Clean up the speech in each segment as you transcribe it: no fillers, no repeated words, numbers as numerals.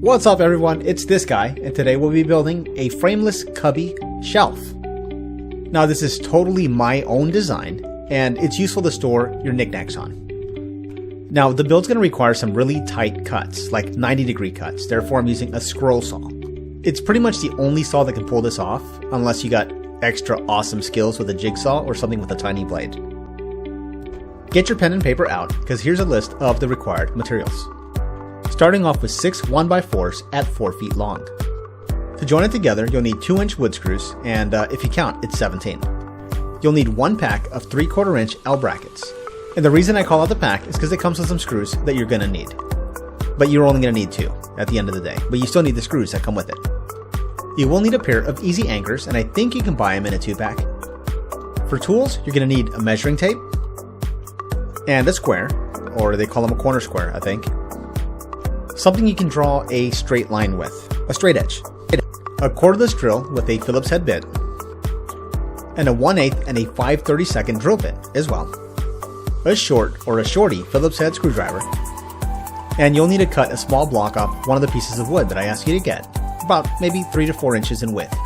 What's up everyone, it's this guy, and today we'll be building a frameless cubby shelf. Now this is totally my own design, and it's useful to store your knickknacks on. Now the build's going to require some really tight cuts, like 90-degree cuts, therefore I'm using a scroll saw. It's pretty much the only saw that can pull this off, unless you got extra awesome skills with a jigsaw or something with a tiny blade. Get your pen and paper out, because here's a list of the required materials. Starting off with 6 1x4s at 4 feet long. To join it together, you'll need 2-inch wood screws, and if you count, it's 17. You'll need 1 pack of 3/4 inch L brackets. And the reason I call out the pack is because it comes with some screws that you're going to need. But you're only going to need 2 at the end of the day, but you still need the screws that come with it. You will need a pair of easy anchors, and I think you can buy them in a 2-pack. For tools, you're going to need a measuring tape, and a square, or they call them a corner square, I think. Something you can draw a straight line with, a straight edge. A cordless drill with a Phillips head bit, and a 1/8 and a 5/32 drill bit as well. A short or a shorty Phillips head screwdriver, and you'll need to cut a small block off one of the pieces of wood that I asked you to get, about maybe 3 to 4 inches in width.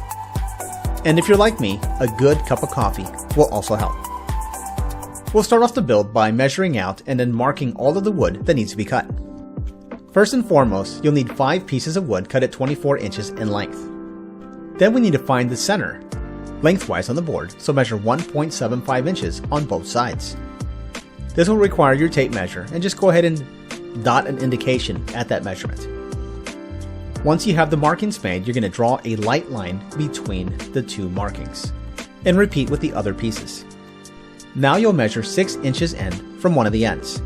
And if you're like me, a good cup of coffee will also help. We'll start off the build by measuring out and then marking all of the wood that needs to be cut. First and foremost, you'll need 5 pieces of wood cut at 24 inches in length. Then we need to find the center, lengthwise on the board, so measure 1.75 inches on both sides. This will require your tape measure, and just go ahead and dot an indication at that measurement. Once you have the markings made, you're going to draw a light line between the 2 markings, and repeat with the other pieces. Now you'll measure 6 inches in from one of the ends.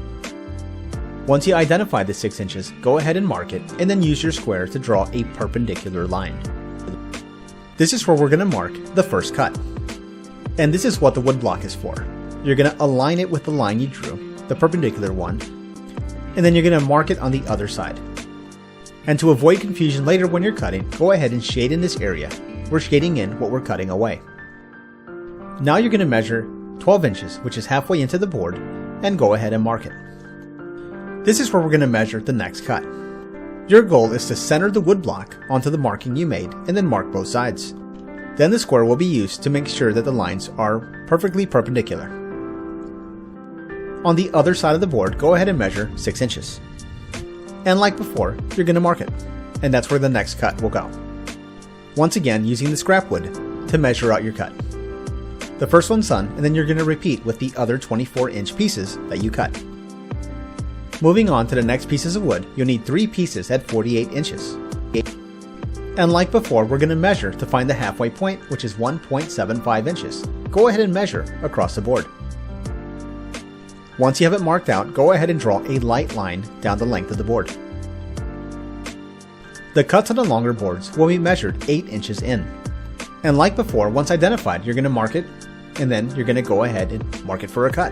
Once you identify the 6 inches, go ahead and mark it, and then use your square to draw a perpendicular line. This is where we're going to mark the first cut. And this is what the wood block is for. You're going to align it with the line you drew, the perpendicular one, and then you're going to mark it on the other side. And to avoid confusion later when you're cutting, go ahead and shade in this area. We're shading in what we're cutting away. Now you're going to measure 12 inches, which is halfway into the board, and go ahead and mark it. This is where we're going to measure the next cut. Your goal is to center the wood block onto the marking you made and then mark both sides. Then the square will be used to make sure that the lines are perfectly perpendicular. On the other side of the board, go ahead and measure 6 inches. And like before, you're going to mark it, and that's where the next cut will go. Once again, using the scrap wood to measure out your cut. The first one's done, and then you're going to repeat with the other 24-inch pieces that you cut. Moving on to the next pieces of wood, you'll need 3 pieces at 48 inches. And like before, we're going to measure to find the halfway point, which is 1.75 inches. Go ahead and measure across the board. Once you have it marked out, go ahead and draw a light line down the length of the board. The cuts on the longer boards will be measured 8 inches in. And like before, once identified, you're going to mark it, and then you're going to go ahead and mark it for a cut.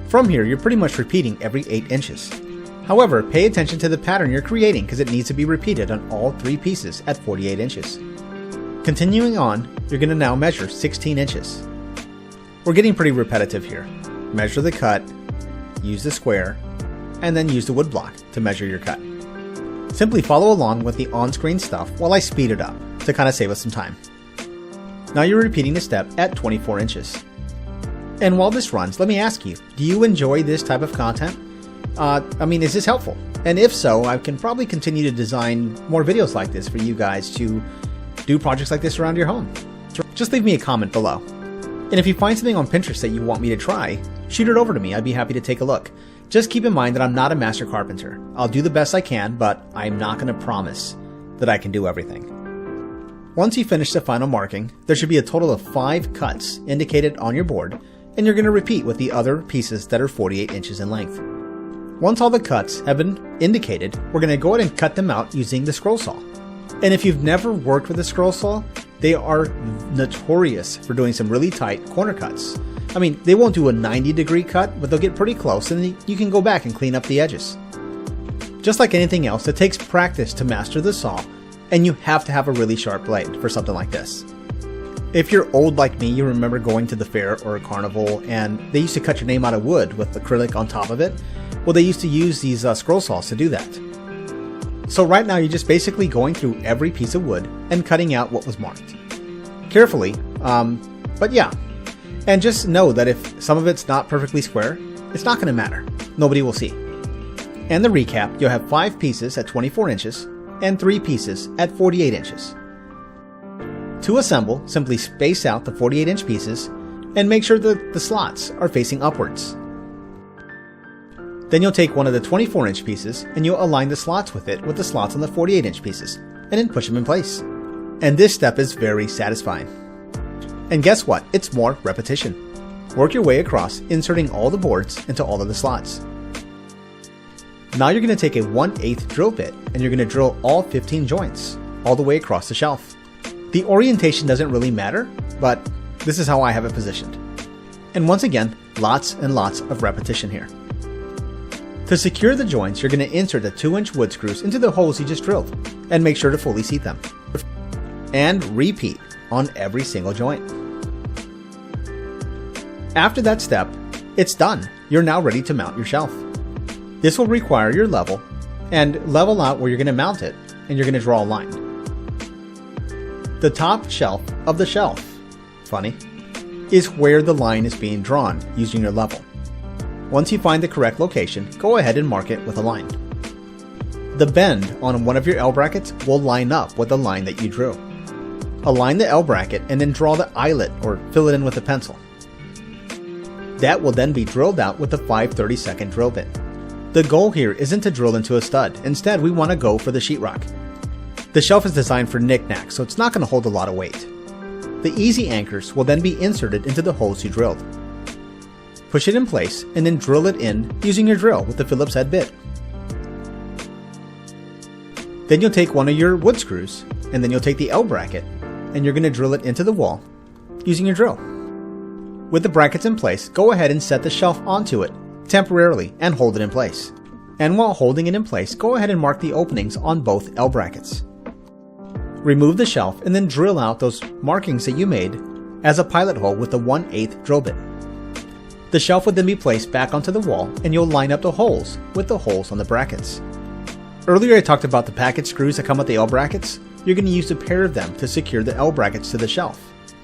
From here, you're pretty much repeating every 8 inches. However, pay attention to the pattern you're creating because it needs to be repeated on all 3 pieces at 48 inches. Continuing on, you're going to now measure 16 inches. We're getting pretty repetitive here. Measure the cut, use the square, and then use the wood block to measure your cut. Simply follow along with the on-screen stuff while I speed it up to kind of save us some time. Now you're repeating the step at 24 inches. And while this runs, let me ask you, do you enjoy this type of content? Is this helpful? And if so, I can probably continue to design more videos like this for you guys to do projects like this around your home. Just leave me a comment below. And if you find something on Pinterest that you want me to try, shoot it over to me. I'd be happy to take a look. Just keep in mind that I'm not a master carpenter. I'll do the best I can, but I'm not going to promise that I can do everything. Once you finish the final marking, there should be a total of 5 cuts indicated on your board, and you're going to repeat with the other pieces that are 48 inches in length. Once all the cuts have been indicated, we're going to go ahead and cut them out using the scroll saw. And if you've never worked with a scroll saw, they are notorious for doing some really tight corner cuts. They won't do a 90-degree cut, but they'll get pretty close, and then you can go back and clean up the edges. Just like anything else, it takes practice to master the saw, and you have to have a really sharp blade for something like this. If you're old like me, you remember going to the fair or a carnival and they used to cut your name out of wood with acrylic on top of it. Well, they used to use these scroll saws to do that. So right now you're just basically going through every piece of wood and cutting out what was marked. Carefully, but yeah. And just know that if some of it's not perfectly square, it's not going to matter. Nobody will see. And the recap, you'll have 5 pieces at 24 inches and 3 pieces at 48 inches. To assemble, simply space out the 48-inch pieces and make sure that the slots are facing upwards. Then you'll take one of the 24-inch pieces and you'll align the slots with it with the slots on the 48-inch pieces, and then push them in place. And this step is very satisfying. And guess what? It's more repetition. Work your way across, inserting all the boards into all of the slots. Now you're going to take a 1/8 drill bit and you're going to drill all 15 joints all the way across the shelf. The orientation doesn't really matter, but this is how I have it positioned. And once again, lots and lots of repetition here. To secure the joints, you're going to insert the 2-inch wood screws into the holes you just drilled and make sure to fully seat them. And repeat on every single joint. After that step, it's done. You're now ready to mount your shelf. This will require your level, and level out where you're going to mount it, and you're going to draw a line. The top shelf of the shelf, funny, is where the line is being drawn using your level. Once you find the correct location, go ahead and mark it with a line. The bend on one of your L brackets will line up with the line that you drew. Align the L bracket and then draw the eyelet or fill it in with a pencil. That will then be drilled out with the 5/32 drill bit. The goal here isn't to drill into a stud. Instead, we want to go for the sheetrock. The shelf is designed for knick-knacks, so it's not going to hold a lot of weight. The easy anchors will then be inserted into the holes you drilled. Push it in place and then drill it in using your drill with the Phillips head bit. Then you'll take one of your wood screws and then you'll take the L bracket and you're going to drill it into the wall using your drill. With the brackets in place, go ahead and set the shelf onto it temporarily and hold it in place. And while holding it in place, go ahead and mark the openings on both L brackets. Remove the shelf and then drill out those markings that you made as a pilot hole with the 1/8 drill bit. The shelf would then be placed back onto the wall and you'll line up the holes with the holes on the brackets. Earlier I talked about the package screws that come with the L brackets. You're going to use a pair of them to secure the L brackets to the shelf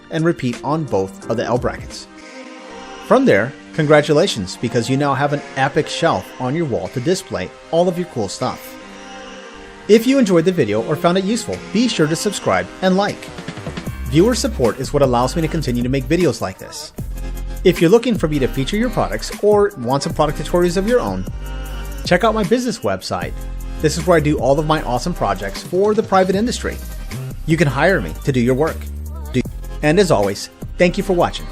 and repeat on both of the L brackets. From there, congratulations, because you now have an epic shelf on your wall to display all of your cool stuff. If you enjoyed the video or found it useful, be sure to subscribe and like. Viewer support is what allows me to continue to make videos like this. If you're looking for me to feature your products or want some product tutorials of your own, check out my business website. This is where I do all of my awesome projects for the private industry. You can hire me to do your work. And as always, thank you for watching.